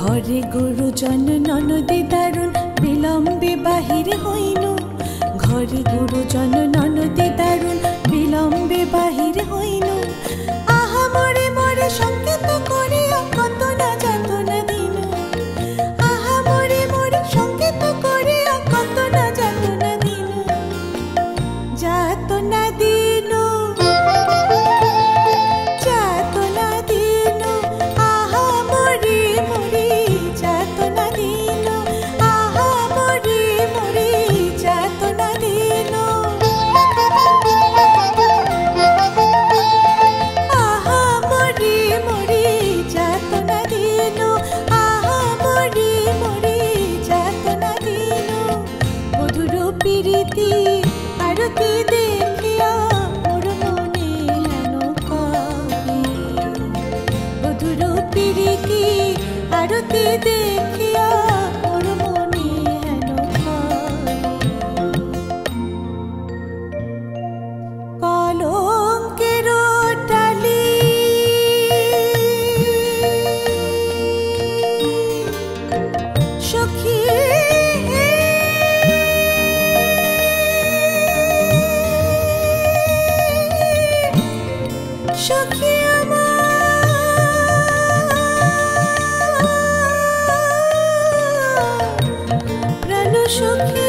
ঘরে গুরুজন ননদে দারুণ বিলম্বে বাহির হইনু। ঘরে গুরুজন ননদে দারুণ বিলম্বে বাহির হইনু। আহা মরে মরে সংকেত করিয়া কত না যাতনা দিনু। আহা মরে মরে সংকেত করিয়া কত না যাতনা দিনু। যাতনা দিনু যাতনা দিনু আহা মরে মরে যাতনা দিনু। আহা মরে মরে যাতনা দিনু। আহা মরে মরে যাতনা দিনু। আহা মরে মরে যাতনা দিনু। মধুর প্রীতি আরতি দেখিয়া মোর মনে হেন কাঁদে। মধুর প্রীতি আরতি দেখিয়া মোর মনে হেন কাঁদে। কলঙ্কের ডালি সখী সখী আমার প্রাণ সখী